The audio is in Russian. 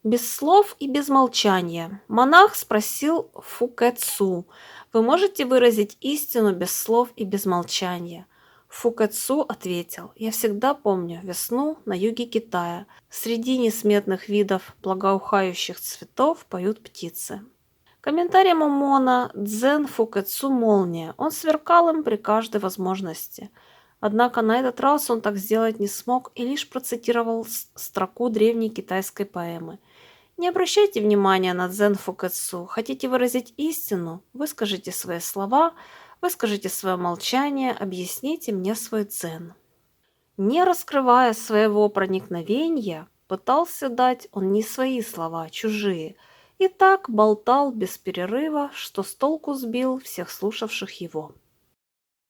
Без слов и без молчания. Монах спросил Фукэцу: «Вы можете выразить истину без слов и без молчания?» Фукэцу ответил: «Я всегда помню весну на юге Китая. Среди несметных видов благоухающих цветов поют птицы». Комментарий Мамона: «Дзен Фукэцу молния». Он сверкал им при каждой возможности. Однако на этот раз он так сделать не смог и лишь процитировал строку древней китайской поэмы. Не обращайте внимания на дзен фукэцу. Хотите выразить истину? Выскажите свои слова, выскажите свое молчание, объясните мне свой дзен. Не раскрывая своего проникновения, пытался дать он не свои слова, а чужие, и так болтал без перерыва, что с толку сбил всех слушавших его.